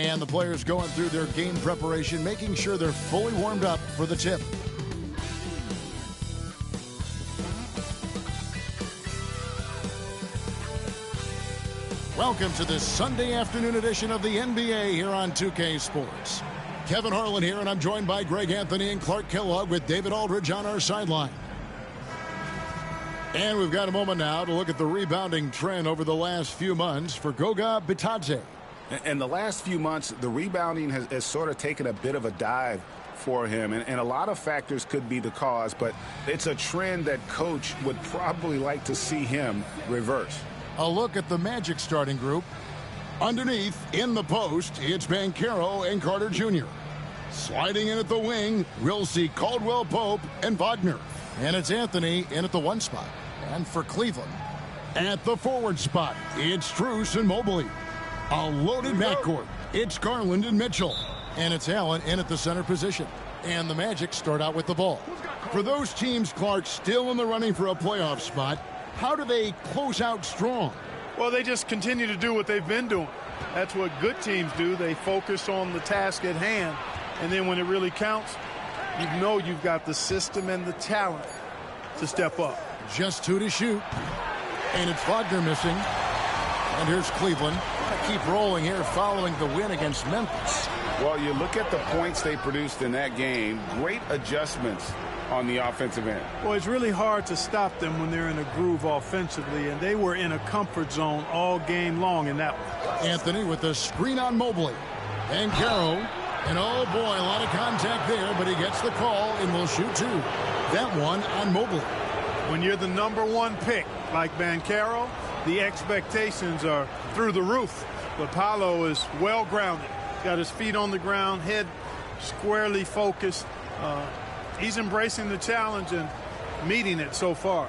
And the players going through their game preparation, making sure they're fully warmed up for the tip. Welcome to this Sunday afternoon edition of the NBA here on 2K Sports. Kevin Harlan here, and I'm joined by Greg Anthony and Clark Kellogg with David Aldridge on our sideline. And we've got a moment now to look at the rebounding trend over the last few months for Goga Bitadze. In the last few months, the rebounding has sort of taken a bit of a dive for him, and a lot of factors could be the cause, but it's a trend that coach would probably like to see him reverse. A look at the Magic starting group. Underneath, in the post, it's Banchero and Carter Jr. Sliding in at the wing, we'll see Caldwell Pope and Wagner. And it's Anthony in at the 1 spot. And for Cleveland, at the forward spot, it's Strus and Mobley. A loaded backcourt. It's Garland and Mitchell. And it's Allen in at the center position. And the Magic start out with the ball. For those teams, Clark, still in the running for a playoff spot, how do they close out strong? Well, they just continue to do what they've been doing. That's what good teams do. They focus on the task at hand. And then when it really counts, you know you've got the system and the talent to step up. Just 2 to shoot. And it's Wagner missing. And here's Cleveland. Keep rolling here following the win against Memphis. Well, you look at the points they produced in that game. Great adjustments on the offensive end. Well, it's really hard to stop them when they're in a groove offensively, and they were in a comfort zone all game long in that one. Anthony with the screen on Mobley. And Caro. And oh boy, a lot of contact there, but he gets the call and will shoot 2. That one on Mobley. When you're the #1 pick like Banchero, the expectations are through the roof. But Paolo is well grounded. Got his feet on the ground, head squarely focused. He's embracing the challenge and meeting it so far.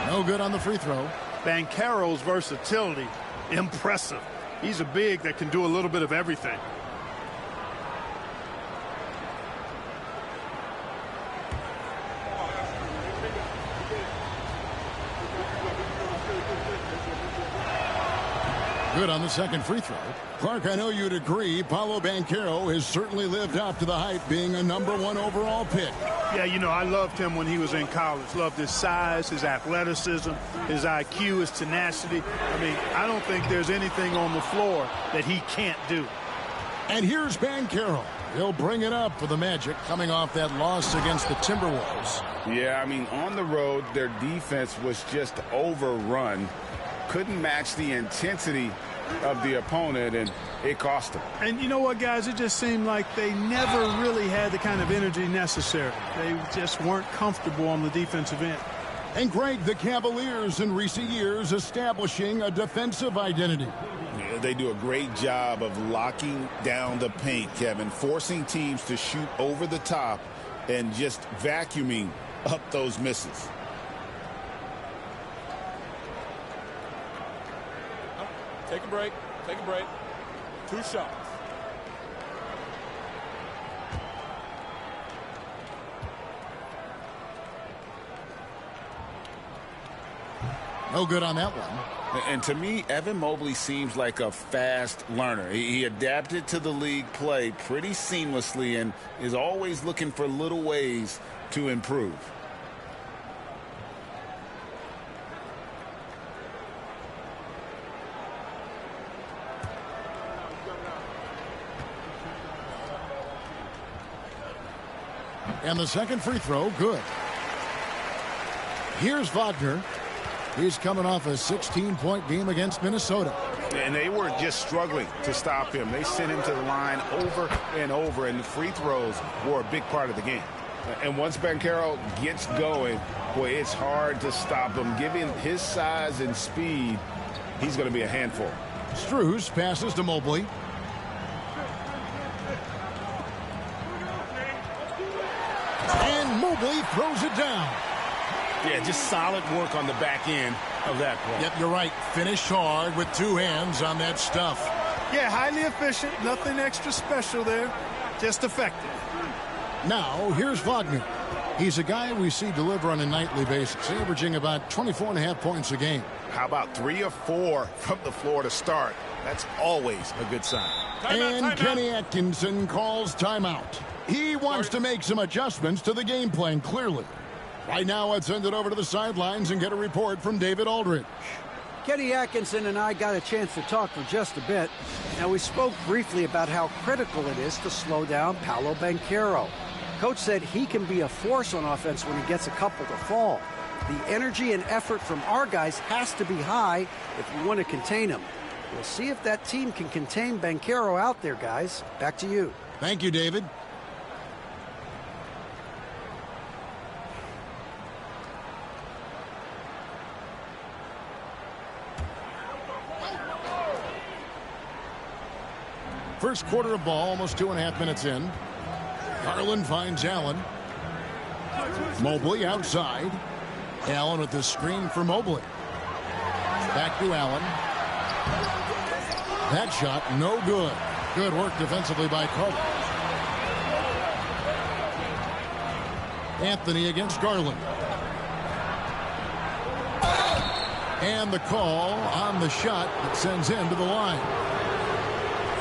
No good on the free throw. Banchero's versatility, impressive. He's a big that can do a little bit of everything. Good on the second free throw. Clark, I know you'd agree, Paolo Banchero has certainly lived up to the hype, being a #1 overall pick. Yeah, you know, I loved him when he was in college. Loved his size, his athleticism, his IQ, his tenacity. I mean, I don't think there's anything on the floor that he can't do. And here's Banchero. He'll bring it up for the Magic, coming off that loss against the Timberwolves. Yeah, I mean, on the road, their defense was just overrun. Couldn't match the intensity of the opponent, and it cost them. And you know what, guys? It just seemed like they never really had the kind of energy necessary. They just weren't comfortable on the defensive end. And Greg, the Cavaliers in recent years establishing a defensive identity. Yeah, they do a great job of locking down the paint, Kevin, forcing teams to shoot over the top and just vacuuming up those misses. Take a break. Take a break. 2 shots. No good on that one. And to me, Evan Mobley seems like a fast learner. He adapted to the league play pretty seamlessly and is always looking for little ways to improve. And the second free throw, good. Here's Wagner. He's coming off a 16-point game against Minnesota. And they were just struggling to stop him. They sent him to the line over and over, and the free throws were a big part of the game. And once Banchero gets going, boy, it's hard to stop him. Given his size and speed, he's going to be a handful. Strus passes to Mobley. And Mobley throws it down. Yeah, just solid work on the back end of that play. Yep, you're right. Finish hard with 2 hands on that stuff. Yeah, highly efficient. Nothing extra special there. Just effective. Now, here's Wagner. He's a guy we see deliver on a nightly basis, averaging about 24.5 points a game. How about 3 or 4 from the floor to start? That's always a good sign. And Kenny Atkinson calls timeout. He wants to make some adjustments to the game plan, clearly. Right now, let's send it over to the sidelines and get a report from David Aldridge. Kenny Atkinson and I got a chance to talk for just a bit. Now, we spoke briefly about how critical it is to slow down Paolo Banchero. Coach said he can be a force on offense when he gets a couple to fall. The energy and effort from our guys has to be high if we want to contain him. We'll see if that team can contain Banchero out there, guys. Back to you. Thank you, David. First quarter of ball, almost 2.5 minutes in. Garland finds Allen. Mobley outside. Allen with the screen for Mobley. Back to Allen. That shot, no good. Good work defensively by Carter. Anthony against Garland. And the call on the shot that sends him to the line.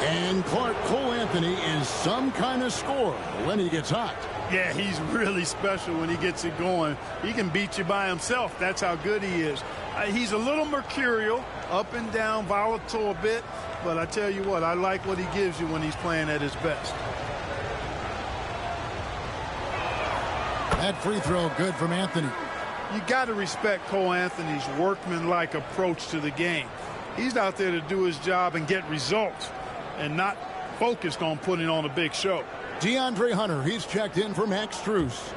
And Cole Anthony is some kind of scorer when he gets hot. Yeah, he's really special when he gets it going. He can beat you by himself. That's how good he is. He's a little mercurial, up and down, volatile a bit. But I tell you what, I like what he gives you when he's playing at his best. That free throw good from Anthony. You got to respect Cole Anthony's workmanlike approach to the game. He's out there to do his job and get results, and not focused on putting on a big show. DeAndre Hunter, he's checked in for Max Strus.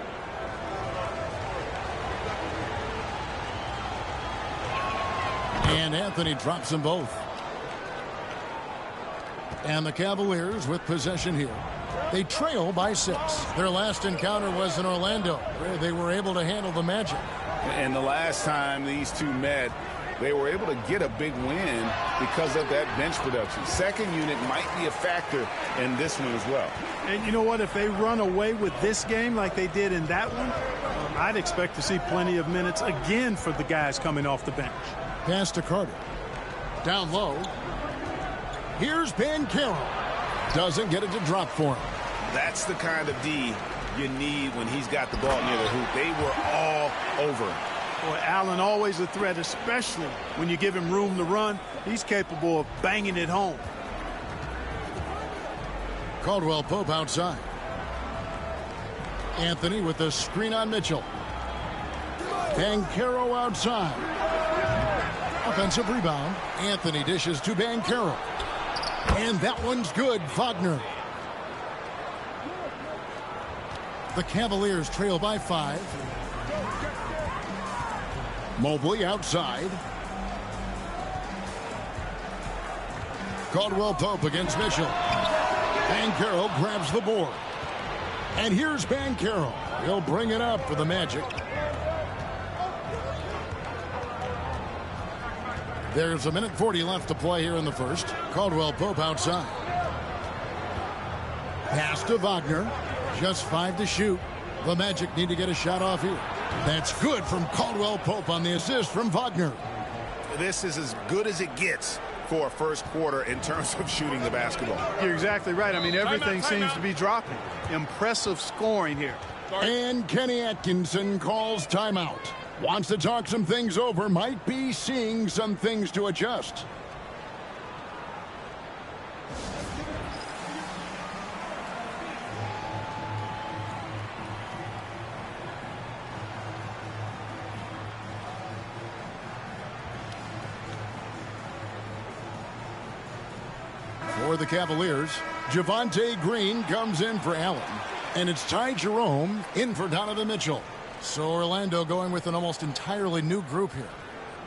And Anthony drops them both. And the Cavaliers with possession here. They trail by 6. Their last encounter was in Orlando, where they were able to handle the Magic. And the last time these two met, they were able to get a big win because of that bench production. Second unit might be a factor in this one as well. And you know what? If they run away with this game like they did in that one, I'd expect to see plenty of minutes again for the guys coming off the bench. Pass to Carter. Down low. Here's Banchero. Doesn't get it to drop for him. That's the kind of D you need when he's got the ball near the hoop. They were all over him. Boy, Allen always a threat, especially when you give him room to run. He's capable of banging it home. Caldwell Pope outside. Anthony with the screen on Mitchell. Banchero outside. Offensive rebound. Anthony dishes to Banchero. And that one's good. Wagner. The Cavaliers trail by 5. Mobley outside. Caldwell Pope against Mitchell. Banchero grabs the board. And here's Banchero. He'll bring it up for the Magic. There's 1:40 left to play here in the first. Caldwell Pope outside. Pass to Wagner. Just 5 to shoot. The Magic need to get a shot off here. That's good from Caldwell Pope on the assist from Wagner. This is as good as it gets for a first quarter in terms of shooting the basketball. You're exactly right. I mean, everything seems to be dropping. Impressive scoring here. And Kenny Atkinson calls timeout. Wants to talk some things over. Might be seeing some things to adjust. For the Cavaliers, Javonte Green comes in for Allen. And it's Ty Jerome in for Donovan Mitchell. So Orlando going with an almost entirely new group here.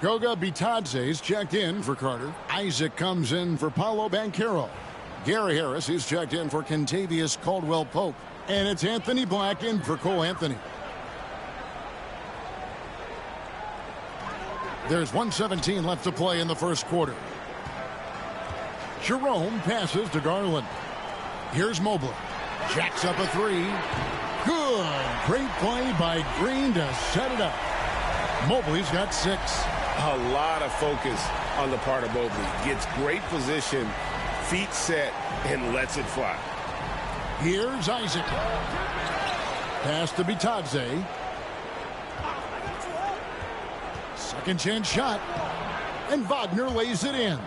Goga Bitadze's checked in for Carter. Isaac comes in for Paolo Banchero. Gary Harris is checked in for Kentavious Caldwell Pope. And it's Anthony Black in for Cole Anthony. There's 1:17 left to play in the first quarter. Jerome passes to Garland. Here's Mobley. Jacks up a 3. Good. Great play by Green to set it up. Mobley's got 6. A lot of focus on the part of Mobley. Gets great position, feet set, and lets it fly. Here's Isaac. Pass to Bitadze. Second chance shot. And Wagner lays it in.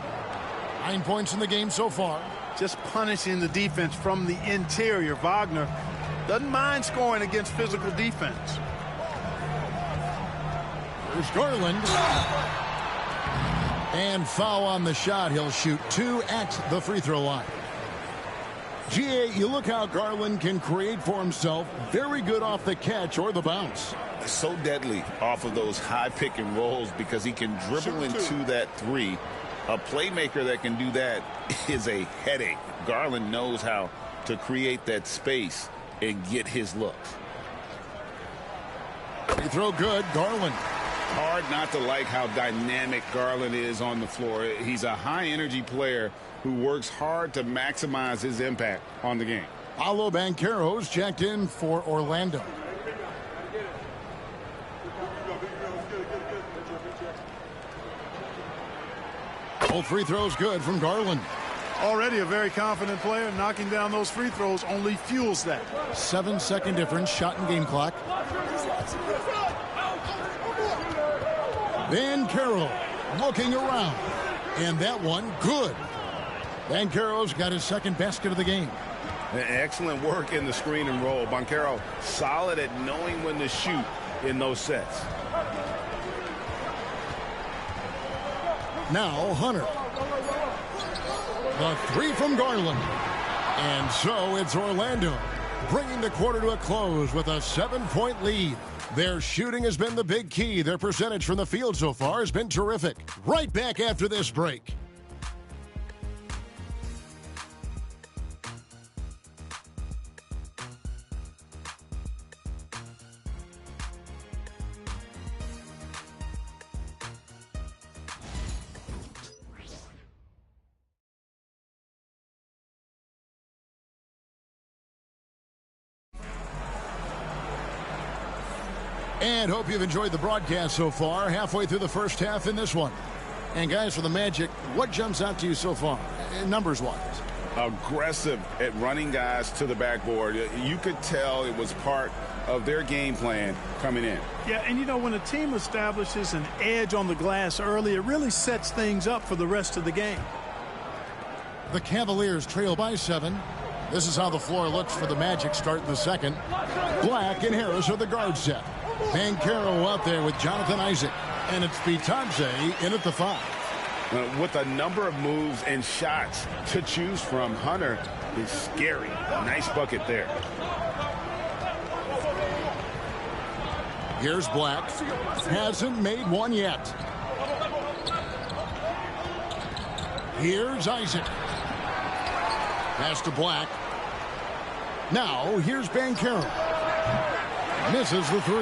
9 points in the game so far. Just punishing the defense from the interior. Wagner doesn't mind scoring against physical defense. Here's Garland. And foul on the shot. He'll shoot 2 at the free throw line. GA, you look how Garland can create for himself. Very good off the catch or the bounce. So deadly off of those high pick and rolls because he can dribble into that 3. A playmaker that can do that is a headache. Garland knows how to create that space and get his looks. Free throw good. Garland. Hard not to like how dynamic Garland is on the floor. He's a high-energy player who works hard to maximize his impact on the game. Paolo Banchero's checked in for Orlando. Both free throws good from Garland. Already a very confident player. Knocking down those free throws only fuels that. 7-second difference. Shot and game clock. Banchero looking around. And that one good. Banchero's got his second basket of the game. Excellent work in the screen and roll. Banchero solid at knowing when to shoot in those sets. Now Hunter. The 3 from Garland. And so it's Orlando bringing the quarter to a close with a 7-point lead. Their shooting has been the big key. Their percentage from the field so far has been terrific. Right back after this break. And hope you've enjoyed the broadcast so far. Halfway through the first half in this one. And guys, for the Magic, what jumps out to you so far, numbers-wise? Aggressive at running guys to the backboard. You could tell it was part of their game plan coming in. Yeah, and you know, when a team establishes an edge on the glass early, it really sets things up for the rest of the game. The Cavaliers trail by 7. This is how the floor looks for the Magic starting the second. Black and Harris are the guard set. Banchero out there with Jonathan Isaac. And it's Bitadze in at the 5. With a number of moves and shots to choose from, Hunter is scary. Nice bucket there. Here's Black. Hasn't made one yet. Here's Isaac. Pass to Black. Now here's Banchero. Misses the 3.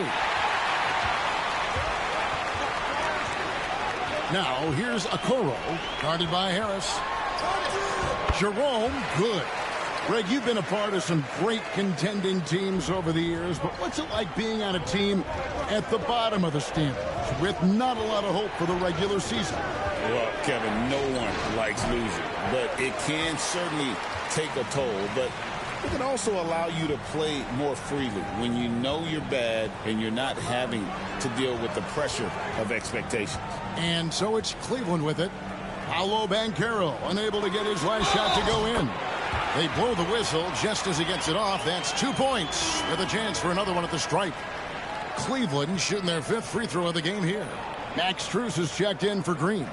Now here's Okoro, guarded by Harris. Jerome, good. Greg, you've been a part of some great contending teams over the years, but what's it like being on a team at the bottom of the standings with not a lot of hope for the regular season? Well, Kevin, no one likes losing, but it can certainly take a toll. But it can also allow you to play more freely when you know you're bad and you're not having to deal with the pressure of expectations. And so it's Cleveland with it. Paolo Banchero unable to get his last shot to go in. They blow the whistle just as he gets it off. That's 2 points with a chance for another one at the stripe. Cleveland shooting their 5th free throw of the game here. Max Strus is checked in for Green.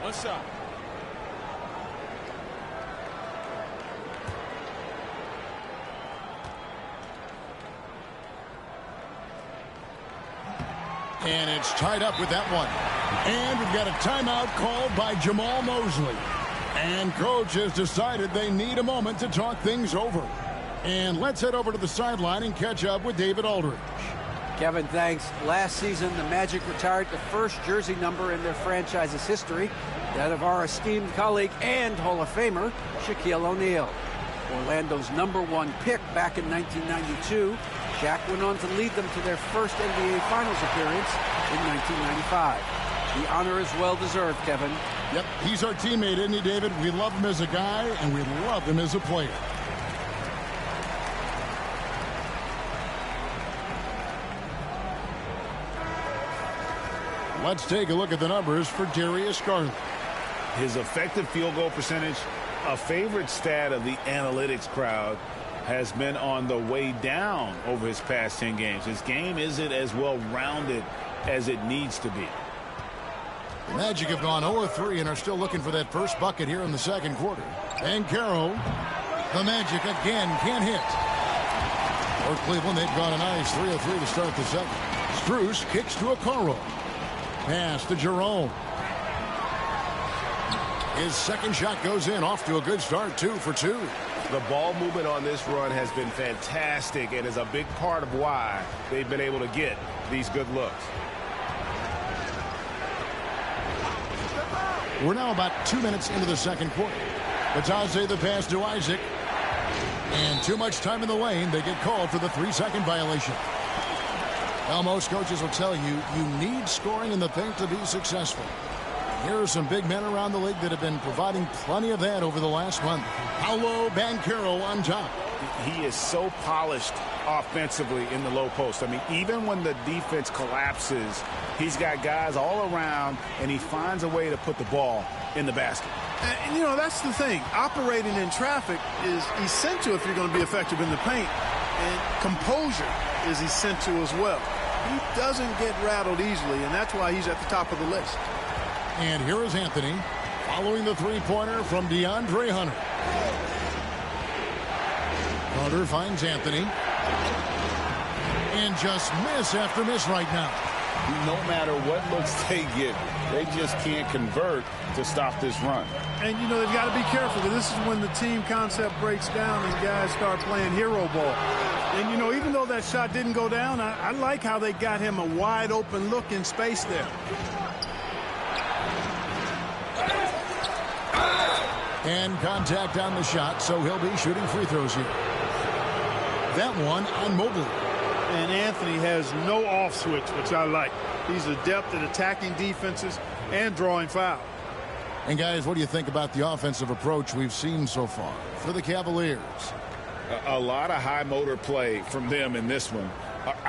One shot. And it's tied up with that one. And we've got a timeout called by Jamal Mosley. And coach has decided they need a moment to talk things over. And let's head over to the sideline and catch up with David Aldridge. Kevin, thanks. Last season, the Magic retired the first jersey number in their franchise's history, that of our esteemed colleague and Hall of Famer, Shaquille O'Neal. Orlando's #1 pick back in 1992, Shaq went on to lead them to their first NBA Finals appearance in 1995. The honor is well-deserved, Kevin. Yep, he's our teammate, isn't he, David? We love him as a guy, and we love him as a player. Let's take a look at the numbers for Darius Garland. His effective field goal percentage, a favorite stat of the analytics crowd, has been on the way down over his past 10 games. His game isn't as well-rounded as it needs to be. The Magic have gone 0-3 and are still looking for that first bucket here in the second quarter. Banchero, the Magic again can't hit. For Cleveland, they've gone a nice 3 of 3 to start the second. Strus kicks to Okoro. Pass to Jerome. His second shot goes in, off to a good start, 2 for 2. The ball movement on this run has been fantastic and is a big part of why they've been able to get these good looks. We're now about 2 minutes into the second quarter. Batase the pass to Isaac. And too much time in the lane. They get called for the 3-second violation. Well, most coaches will tell you, you need scoring in the paint to be successful. Here are some big men around the league that have been providing plenty of that over the last month. Paolo Banchero on top. He is so polished offensively in the low post. I mean, even when the defense collapses, he's got guys all around, and he finds a way to put the ball in the basket. And, you know, that's the thing. Operating in traffic is essential if you're going to be effective in the paint. And composure is essential as well. He doesn't get rattled easily, and that's why he's at the top of the list. And here is Anthony following the three-pointer from DeAndre Hunter. Hunter finds Anthony. And just miss after miss right now. No matter what looks they get, they just can't convert to stop this run. And, you know, they've got to be careful, because this is when the team concept breaks down and guys start playing hero ball. And, you know, even though that shot didn't go down, I like how they got him a wide open look in space there. And contact on the shot, so he'll be shooting free throws here. That one on Mobley. And Anthony has no off switch, which I like. He's adept at attacking defenses and drawing foul. And guys, what do you think about the offensive approach we've seen so far for the Cavaliers? A lot of high motor play from them in this one,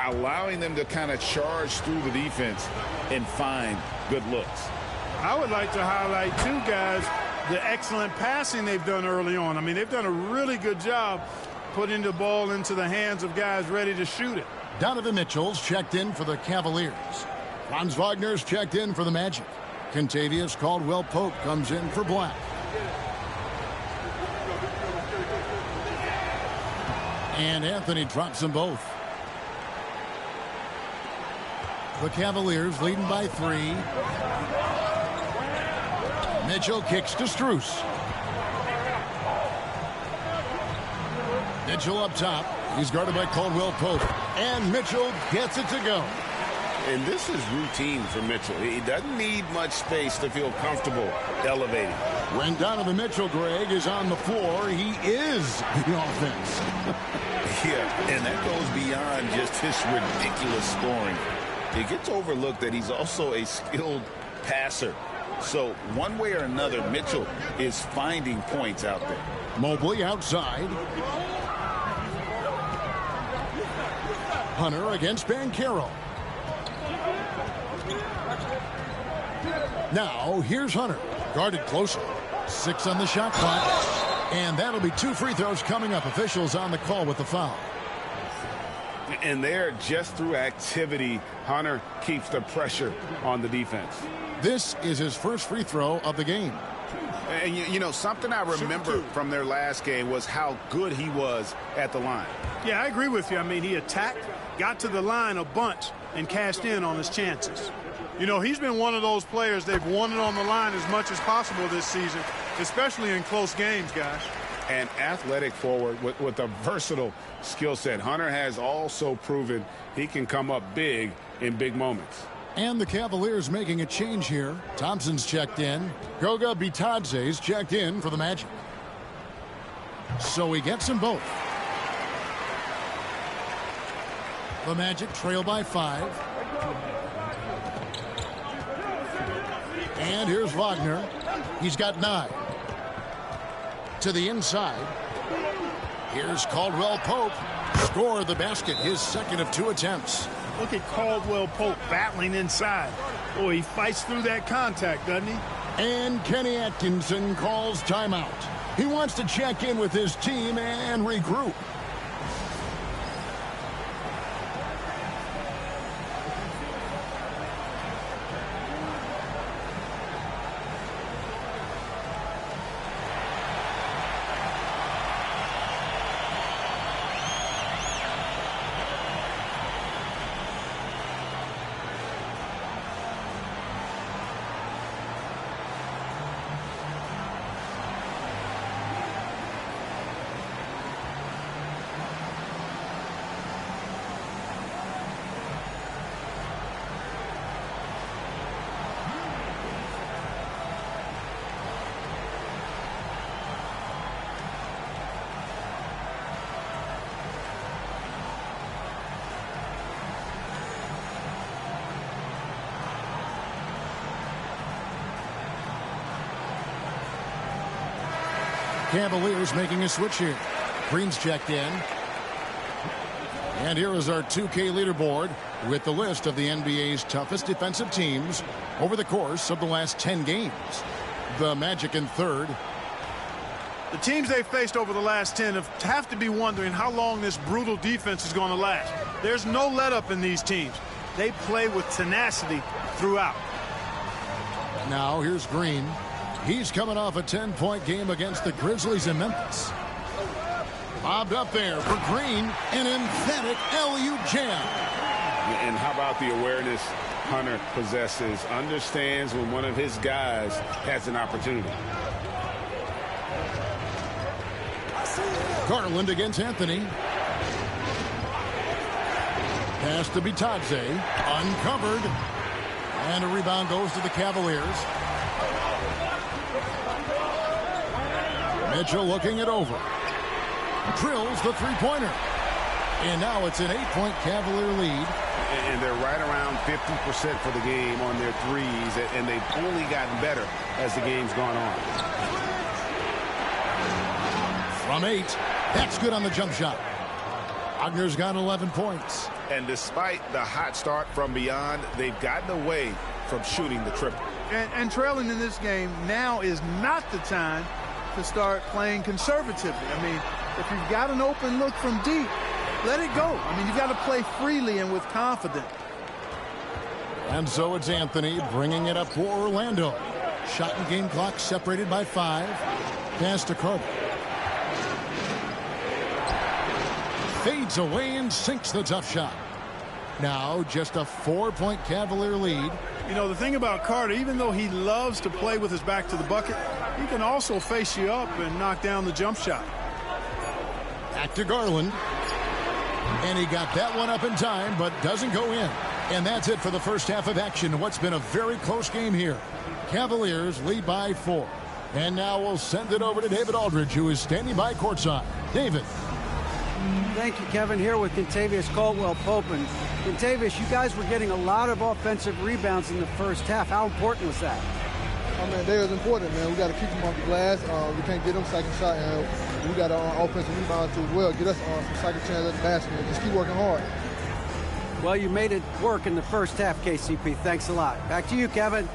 allowing them to kind of charge through the defense and find good looks. I would like to highlight, too, guys, the excellent passing they've done early on. I mean, they've done a really good job putting the ball into the hands of guys ready to shoot it. Donovan Mitchell's checked in for the Cavaliers. Franz Wagner's checked in for the Magic. Kentavious Caldwell-Pope comes in for Black. And Anthony drops them both. The Cavaliers leading by 3. Mitchell kicks to Strus. Mitchell up top. He's guarded by Caldwell-Pope. And Mitchell gets it to go. And this is routine for Mitchell. He doesn't need much space to feel comfortable elevating. When Donovan Mitchell, Greg, is on the floor, he is the offense. Yeah, and that goes beyond just his ridiculous scoring. It gets overlooked that he's also a skilled passer. So one way or another, Mitchell is finding points out there. Mobley outside. Hunter against Banchero. Now, here's Hunter. Guarded closer. 6 on the shot clock. And that'll be 2 free throws coming up. Officials on the call with the foul. And there, just through activity, Hunter keeps the pressure on the defense. This is his first free throw of the game. And, you know, something I remember from their last game was how good he was at the line. Yeah, I agree with you. I mean, he attacked, got to the line a bunch, and cashed in on his chances. You know, he's been one of those players they've wanted on the line as much as possible this season, especially in close games, guys. An athletic forward with a versatile skill set. Hunter has also proven he can come up big in big moments. And the Cavaliers making a change here. Thompson's checked in. Goga Bitadze's checked in for the Magic. So he gets them both. The Magic trail by 5. And here's Wagner. He's got 9. To the inside. Here's Caldwell Pope. Score the basket, his second of 2 attempts. Look at Caldwell Pope battling inside. Boy, he fights through that contact, doesn't he? And Kenny Atkinson calls timeout. He wants to check in with his team and regroup. Cavaliers making a switch here. Green's checked in. And here is our 2K leaderboard with the list of the NBA's toughest defensive teams over the course of the last 10 games. The Magic in 3rd. The teams they've faced over the last 10 have to be wondering how long this brutal defense is going to last. There's no let-up in these teams. They play with tenacity throughout. Now here's Green. He's coming off a 10-point game against the Grizzlies in Memphis. Bobbed up there for Green, an emphatic LU jam. And how about the awareness Hunter possesses? Understands when one of his guys has an opportunity. Garland against Anthony. Pass to Bitadze, uncovered. And a rebound goes to the Cavaliers. Mitchell looking it over. Drills the three-pointer. And now it's an 8-point Cavalier lead. And they're right around 50% for the game on their threes. And they've only gotten better as the game's gone on. From 8. That's good on the jump shot. Wagner's got 11 points. And despite the hot start from beyond, they've gotten away from shooting the triple. And trailing in this game now is not the time to start playing conservatively. I mean, if you've got an open look from deep, let it go. I mean, you've got to play freely and with confidence. And so it's Anthony bringing it up for Orlando. Shot and game clock separated by 5. Pass to Carter. Fades away and sinks the tough shot. Now just a 4-point Cavalier lead. You know, the thing about Carter, even though he loves to play with his back to the bucket, he can also face you up and knock down the jump shot. Back to Garland. And he got that one up in time, but doesn't go in. And that's it for the first half of action. What's been a very close game here. Cavaliers lead by 4. And now we'll send it over to David Aldridge, who is standing by courtside. David. Thank you, Kevin. Here with Kentavious Caldwell-Pope. And Kentavious, you guys were getting a lot of offensive rebounds in the first half. How important was that? I mean, they was important, man. We got to keep them off the glass. We can't get them second shot. And we got our offensive rebound too as well. Get us some second chance at the basket. Just keep working hard. Well, you made it work in the first half, KCP. Thanks a lot. Back to you, Kevin.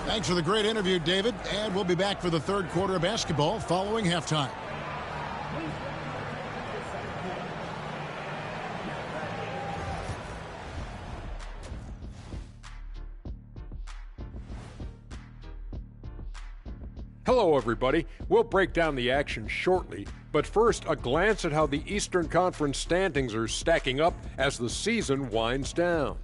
Thanks for the great interview, David. And we'll be back for the third quarter of basketball following halftime. Hello, everybody. We'll break down the action shortly, but first, a glance at how the Eastern Conference standings are stacking up as the season winds down.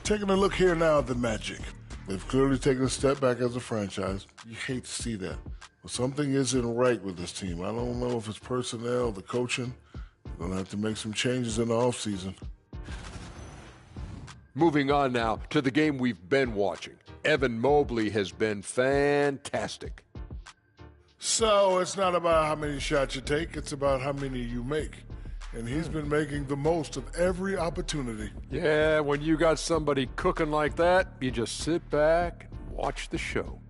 Taking a look here now at the Magic. They've clearly taken a step back as a franchise. You hate to see that. Well, something isn't right with this team. I don't know if it's personnel, the coaching. They're going to have to make some changes in the offseason. Moving on now to the game we've been watching. Evan Mobley has been fantastic. So it's not about how many shots you take, it's about how many you make. And he's been making the most of every opportunity. Yeah, when you got somebody cooking like that, you just sit back and watch the show.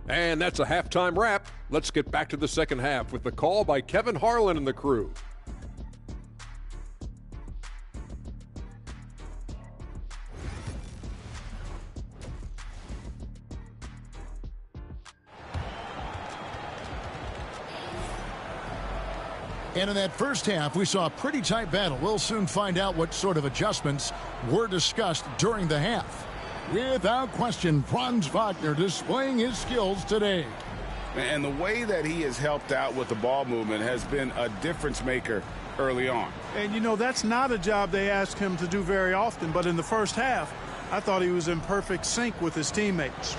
And that's a halftime wrap. Let's get back to the second half with the call by Kevin Harlan and the crew. And in that first half, we saw a pretty tight battle. We'll soon find out what sort of adjustments were discussed during the half. Without question, Franz Wagner displaying his skills today. And the way that he has helped out with the ball movement has been a difference maker early on. And, you know, that's not a job they ask him to do very often. But in the first half, I thought he was in perfect sync with his teammates.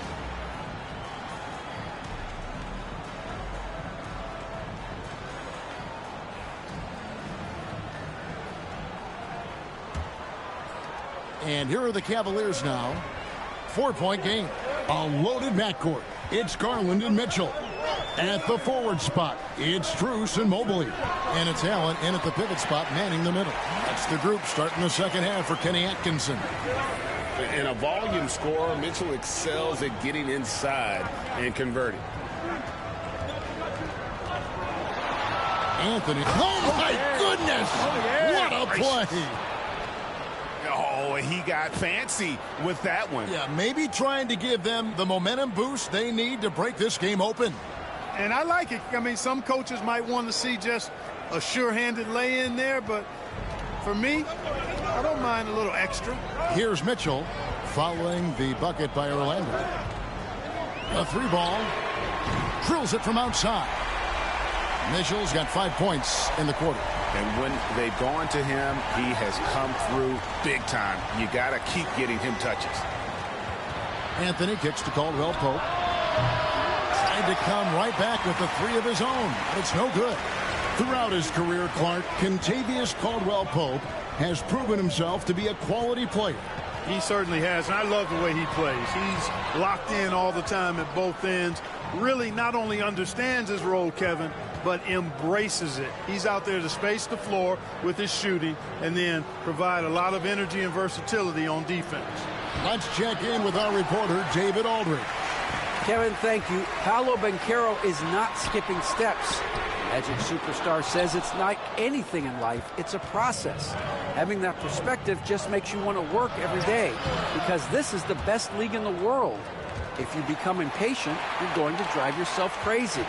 And here are the Cavaliers now. 4-point game. A loaded backcourt. It's Garland and Mitchell. At the forward spot, it's Strus and Mobley. And it's Allen in at the pivot spot, manning the middle. That's the group starting the second half for Kenny Atkinson. In a volume scorer, Mitchell excels at getting inside and converting. Anthony. Oh, my goodness! What a play! Oh, he got fancy with that one. Yeah, maybe trying to give them the momentum boost they need to break this game open. And I like it. I mean, some coaches might want to see just a sure-handed lay-in there, but for me, I don't mind a little extra. Here's Mitchell following the bucket by Orlando. A three ball. Drills it from outside. Mitchell's got 5 points in the quarter. And when they've gone to him, he has come through big time. You got to keep getting him touches. Anthony kicks to Caldwell Pope. Trying to come right back with the three of his own, but it's no good. Throughout his career, Clark, Kentavious Caldwell Pope has proven himself to be a quality player. He certainly has, and I love the way he plays. He's locked in all the time at both ends. Really not only understands his role, Kevin, but embraces it. He's out there to space the floor with his shooting and then provide a lot of energy and versatility on defense. Let's check in with our reporter, David Aldridge. Kevin, thank you. Paolo Banchero is not skipping steps. Magic superstar says it's like anything in life, it's a process. Having that perspective just makes you want to work every day because this is the best league in the world. If you become impatient, you're going to drive yourself crazy.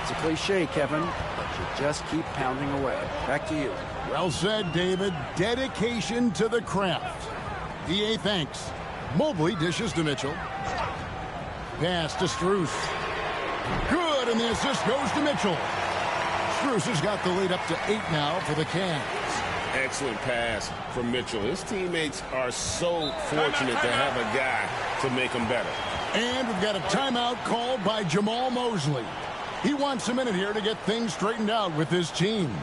It's a cliche, Kevin, but you just keep pounding away. Back to you. Well said, David. Dedication to the craft. DA thanks. Mobley dishes to Mitchell. Pass to Strus. Good, and the assist goes to Mitchell. Strus has got the lead up to 8 now for the Cavs. Excellent pass from Mitchell. His teammates are so fortunate to have a guy to make them better. And we've got a timeout called by Jamal Mosley. He wants a minute here to get things straightened out with his team.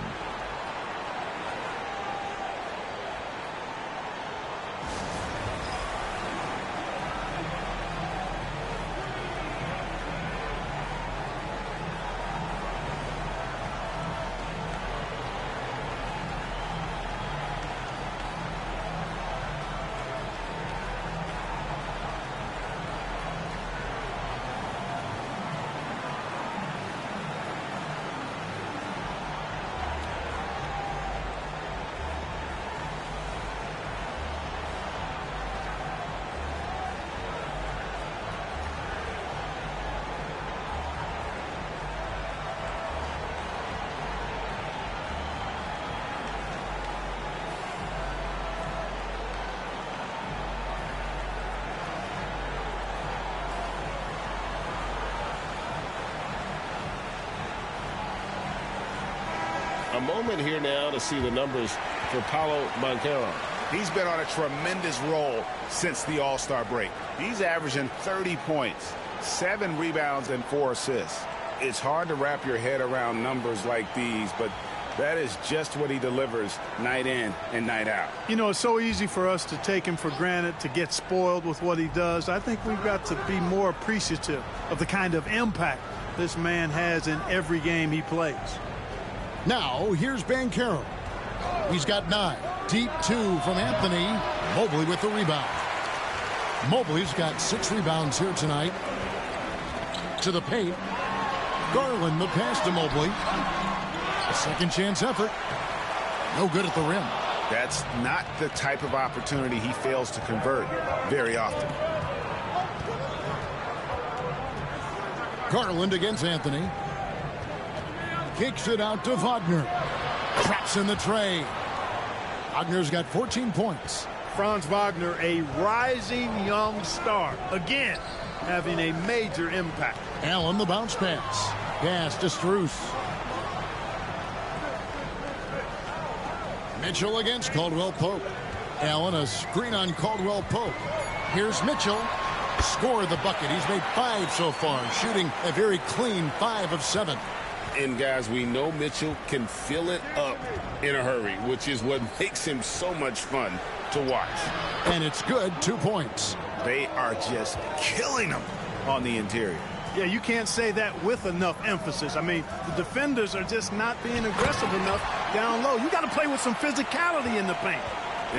A moment here now to see the numbers for Paolo Banchero. He's been on a tremendous roll since the All-Star break. He's averaging 30 points, 7 rebounds, and 4 assists. It's hard to wrap your head around numbers like these, but that is just what he delivers night in and night out. You know, it's so easy for us to take him for granted, to get spoiled with what he does. I think we've got to be more appreciative of the kind of impact this man has in every game he plays. Now, here's Banchero. He's got 9. Deep 2 from Anthony. Mobley with the rebound. Mobley's got 6 rebounds here tonight. To the paint. Garland the pass to Mobley. A second chance effort. No good at the rim. That's not the type of opportunity he fails to convert very often. Garland against Anthony. Kicks it out to Wagner. Traps in the tray. Wagner's got 14 points. Franz Wagner, a rising young star. Again, having a major impact. Allen the bounce pass. Pass to Strus. Mitchell against Caldwell Pope. Allen a screen on Caldwell Pope. Here's Mitchell. Scored the bucket. He's made 5 so far, shooting a very clean 5 of 7. And guys, we know Mitchell can fill it up in a hurry, which is what makes him so much fun to watch. And it's good. 2 points. They are just killing him on the interior. Yeah, you can't say that with enough emphasis. I mean, the defenders are just not being aggressive enough down low. You got to play with some physicality in the paint.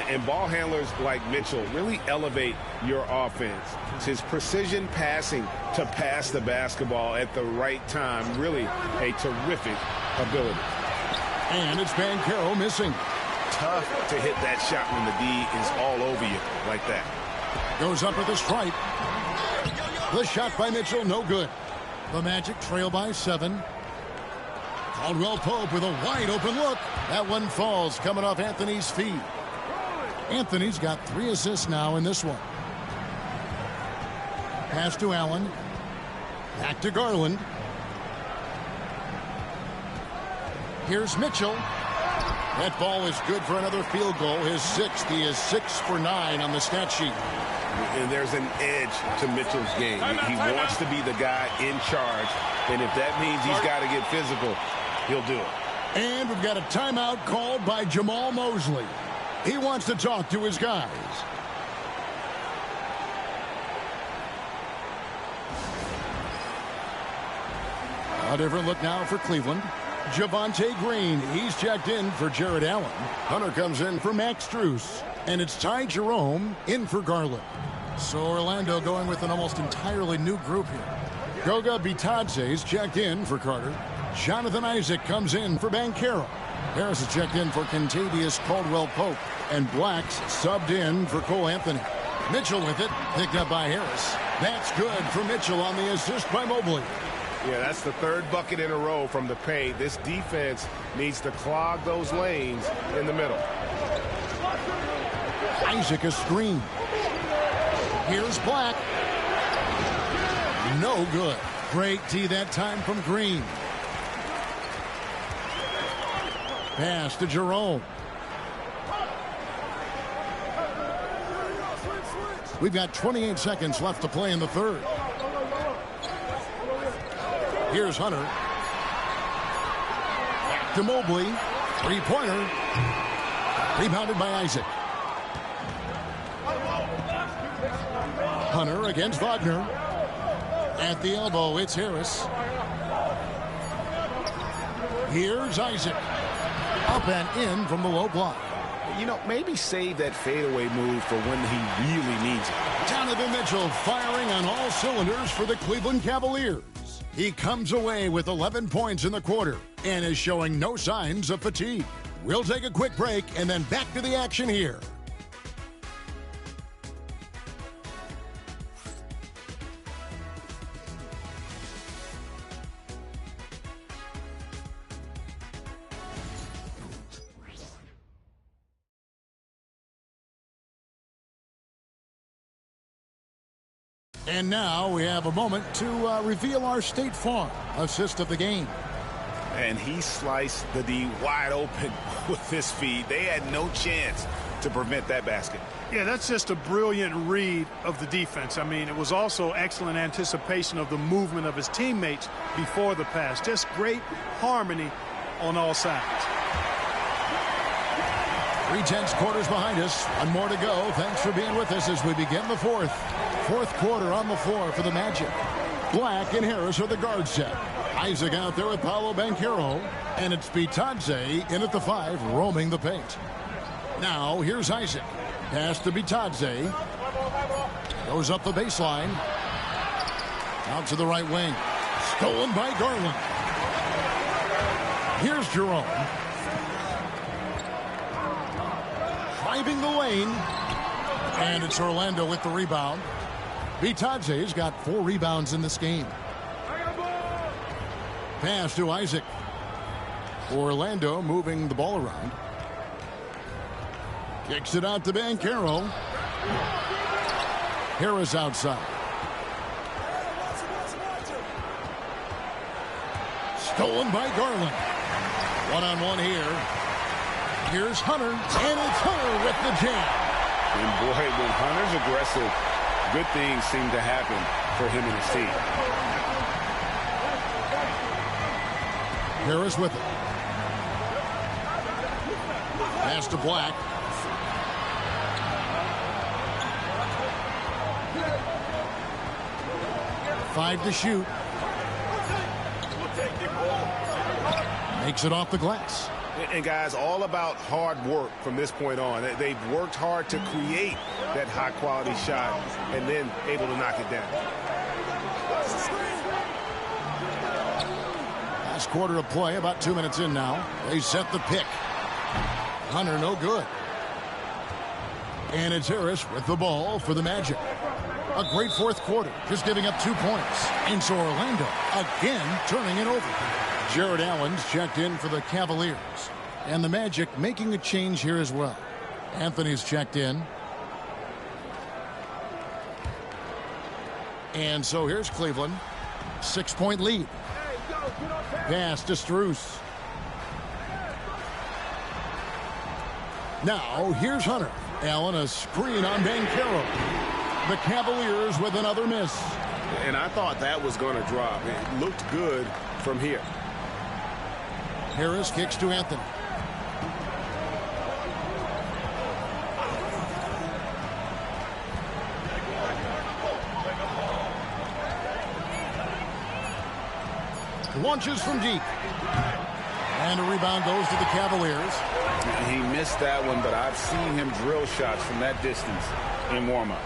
And ball handlers like Mitchell really elevate your offense. It's his precision passing to pass the basketball at the right time. Really a terrific ability. And it's Banchero missing. Tough to hit that shot when the D is all over you like that. Goes up with a stripe. The shot by Mitchell, no good. The Magic trail by 7. Caldwell Pope with a wide open look. That one falls coming off Anthony's feet. Anthony's got 3 assists now in this one. Pass to Allen. Back to Garland. Here's Mitchell. That ball is good for another field goal. His 6th. He is 6 for 9 on the stat sheet. And there's an edge to Mitchell's game. He wants to be the guy in charge. And if that means he's got to get physical, he'll do it. And we've got a timeout called by Jamal Mosley. He wants to talk to his guys. A different look now for Cleveland. Javonte Green, he's checked in for Jared Allen. Hunter comes in for Max Strus. And it's Ty Jerome in for Garland. So Orlando going with an almost entirely new group here. Goga Bitadze's checked in for Carter. Jonathan Isaac comes in for Banchero. Harris is checked in for Kentavious Caldwell-Pope. And Black's subbed in for Cole Anthony. Mitchell with it, picked up by Harris. That's good for Mitchell on the assist by Mobley. Yeah, that's the 3rd bucket in a row from the paint. This defense needs to clog those lanes in the middle. Isaac a screen. Here's Black. No good. Great D that time from Green. Pass to Jerome. We've got 28 seconds left to play in the 3rd. Here's Hunter. Back to Mobley. 3-pointer. Rebounded by Isaac. Hunter against Wagner. At the elbow, it's Harris. Here's Isaac. Up and in from the low block. You know, maybe save that fadeaway move for when he really needs it. Donovan Mitchell firing on all cylinders for the Cleveland Cavaliers. He comes away with 11 points in the quarter and is showing no signs of fatigue. We'll take a quick break and then back to the action here. And now we have a moment to reveal our State Farm assist of the game. And he sliced the D wide open with his feed. They had no chance to prevent that basket. Yeah, that's just a brilliant read of the defense. I mean, it was also excellent anticipation of the movement of his teammates before the pass. Just great harmony on all sides. 3/10 quarters behind us. One more to go. Thanks for being with us as we begin the fourth. Fourth quarter on the floor for the Magic. Black and Harris are the guard set. Isaac out there with Paolo Banchero. And it's Bitadze in at the 5, roaming the paint. Now, here's Isaac. Pass to Bitadze. Goes up the baseline. Out to the right wing. Stolen by Garland. Here's Jerome. Driving the lane. And it's Orlando with the rebound. Bitadze's got 4 rebounds in this game. Pass to Isaac. Orlando moving the ball around. Kicks it out to Banchero. Harris outside. Stolen by Garland. One-on-one here. Here's Hunter, and it's Hunter with the jam. And boy, when Hunter's aggressive, good things seem to happen for him and his team. Harris with it. Pass to Black. Five to shoot. Makes it off the glass. And guys, all about hard work from this point on. They've worked hard to create that high-quality shot and then able to knock it down. Last quarter of play, about 2 minutes in now. They set the pick. Hunter, no good. And it's Harris with the ball for the Magic. A great fourth quarter, just giving up 2 points. And so Orlando again turning it over. Jared Allen's checked in for the Cavaliers. And the Magic making a change here as well. Anthony's checked in. And so here's Cleveland. 6-point lead. Pass to Strus. Now here's Hunter. Allen a screen on Banchero. The Cavaliers with another miss. And I thought that was going to drop. It looked good from here. Harris kicks to Anthony. Launches from deep. And a rebound goes to the Cavaliers. He missed that one, but I've seen him drill shots from that distance in warm-up.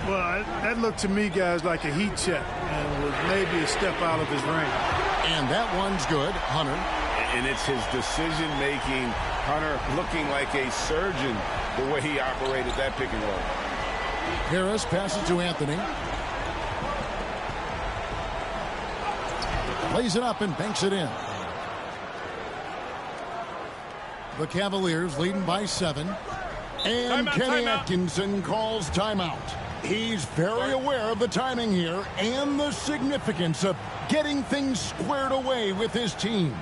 Well, that looked to me, guys, like a heat check and was maybe a step out of his range. And that one's good. Hunter. And it's his decision-making. Hunter looking like a surgeon the way he operated that pick and roll. Harris passes to Anthony. Plays it up and banks it in. The Cavaliers leading by 7. And Kenny Atkinson calls timeout. He's very aware of the timing here and the significance of getting things squared away with his team.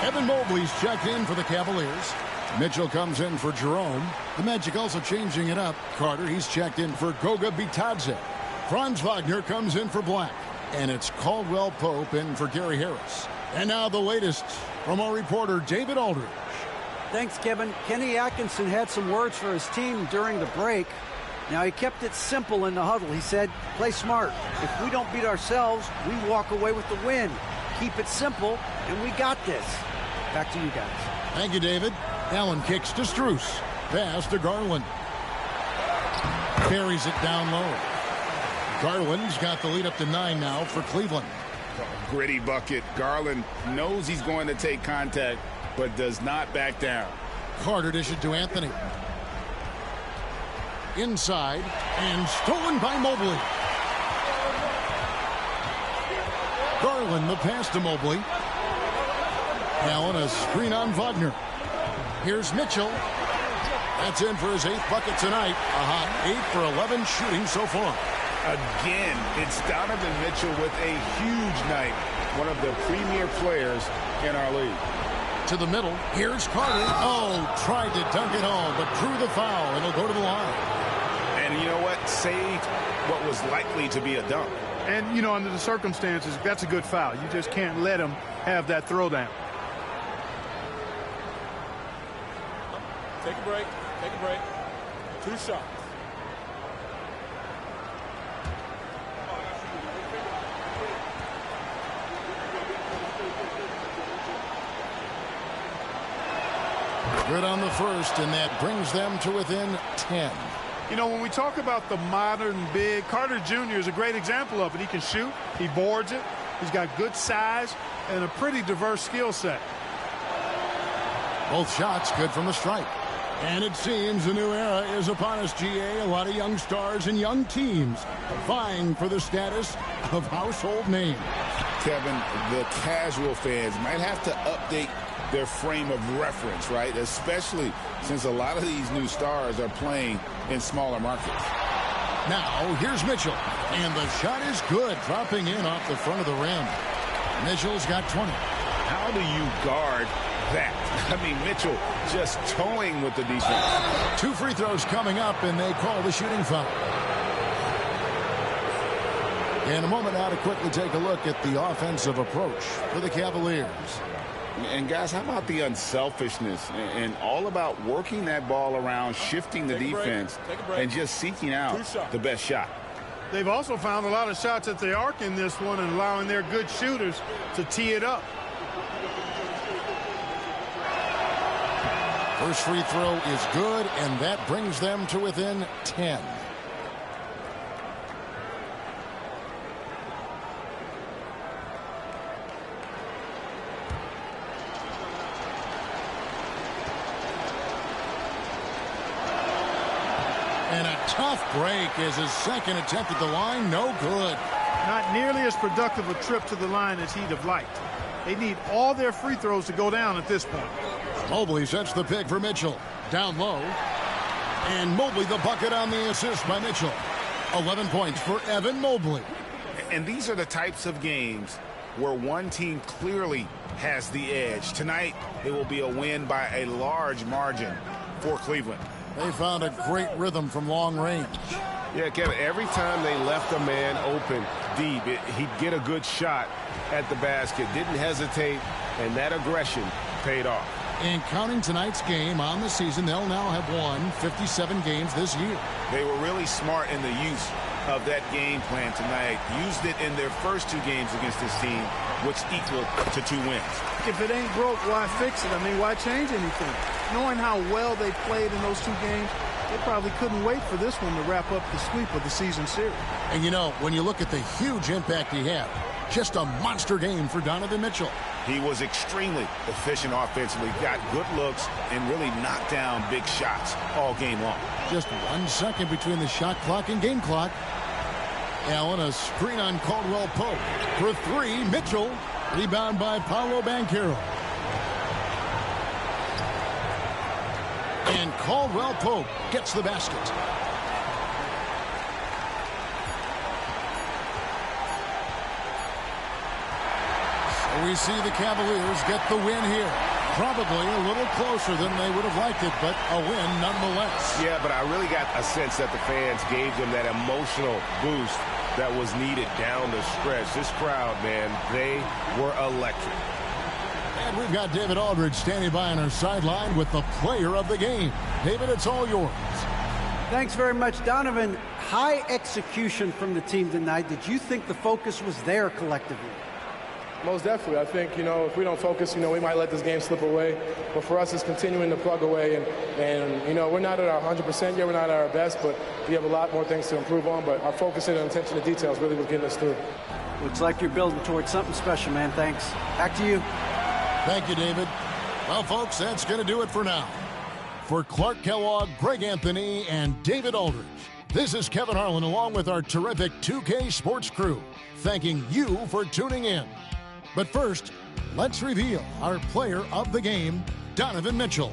Evan Mobley's checked in for the Cavaliers. Mitchell comes in for Jerome. The Magic also changing it up. Carter, he's checked in for Goga Bitadze. Franz Wagner comes in for Black. And it's Caldwell Pope in for Gary Harris. And now the latest from our reporter, David Aldridge. Thanks, Kevin. Kenny Atkinson had some words for his team during the break. Now, he kept it simple in the huddle. He said, play smart. If we don't beat ourselves, we walk away with the win. Keep it simple, and we got this. Back to you guys. Thank you, David. Allen kicks to Strus. Pass to Garland. Carries it down low. Garland's got the lead up to 9 now for Cleveland. Gritty bucket. Garland knows he's going to take contact, but does not back down. Carter dishes to Anthony. Inside, and stolen by Mobley. Garland the pass to Mobley. Allen a screen on Wagner. Here's Mitchell. That's in for his 8th bucket tonight. A hot 8 for 11 shooting so far. Again, it's Donovan Mitchell with a huge night. One of the premier players in our league. To the middle. Here's Carter. Oh, tried to dunk it home, but drew the foul, and he'll go to the line. And you know what? Saved what was likely to be a dunk. And, you know, under the circumstances, that's a good foul. You just can't let him have that throwdown. Take a break. Take a break. 2 shots. Good on the first, and that brings them to within 10. You know, when we talk about the modern big, Carter Jr. is a great example of it. He can shoot. He boards it. He's got good size and a pretty diverse skill set. Both shots good from the stripe. And it seems a new era is upon us, GA. A lot of young stars and young teams vying for the status of household names. Kevin, the casual fans might have to update their frame of reference, right? Especially since a lot of these new stars are playing in smaller markets. Now, here's Mitchell. And the shot is good, dropping in off the front of the rim. Mitchell's got 20. How do you guard that? I mean, Mitchell just towing with the defense. 2 free throws coming up, and they call the shooting foul. In a moment now to quickly take a look at the offensive approach for the Cavaliers. And guys, how about the unselfishness and all about working that ball around, shifting the defense, and just seeking out the best shot. They've also found a lot of shots at the arc in this one and allowing their good shooters to tee it up. First free throw is good, and that brings them to within 10. And a tough break is his second attempt at the line. No good. Not nearly as productive a trip to the line as he'd have liked. They need all their free throws to go down at this point. Mobley sets the pick for Mitchell. Down low. And Mobley the bucket on the assist by Mitchell. 11 points for Evan Mobley. And these are the types of games where one team clearly has the edge. Tonight, it will be a win by a large margin for Cleveland. They found a great rhythm from long range. Yeah, Kevin, every time they left a man open deep, he'd get a good shot at the basket. Didn't hesitate, and that aggression paid off. And counting tonight's game on the season, they'll now have won 57 games this year. They were really smart in the use of that game plan tonight. Used it in their first 2 games against this team, which equaled to 2 wins. If it ain't broke, why fix it? I mean, why change anything? Knowing how well they played in those 2 games, they probably couldn't wait for this one to wrap up the sweep of the season series. And you know, when you look at the huge impact he had, just a monster game for Donovan Mitchell. He was extremely efficient offensively, got good looks, and really knocked down big shots all game long. Just 1 second between the shot clock and game clock. Allen, a screen on Caldwell Pope. For 3, Mitchell. Rebound by Paolo Banchero. And Caldwell Pope gets the basket. So we see the Cavaliers get the win here. Probably a little closer than they would have liked it, but a win nonetheless. Yeah, but I really got a sense that the fans gave them that emotional boost that was needed down the stretch. This crowd, man, they were electric. And we've got David Aldridge standing by on our sideline with the player of the game. David, it's all yours. Thanks very much, Donovan. High execution from the team tonight. Did you think the focus was there collectively? Most definitely. I think, if we don't focus, we might let this game slip away. But for us, it's continuing to plug away. And we're not at our 100% yet. We're not at our best, but we have a lot more things to improve on. But our focus and attention to details really was getting us through. Looks like you're building towards something special, man. Thanks. Back to you. Thank you, David. Well, folks, that's going to do it for now. For Clark Kellogg, Greg Anthony, and David Aldridge, this is Kevin Harlan along with our terrific 2K Sports crew, thanking you for tuning in. But first, let's reveal our player of the game, Donovan Mitchell.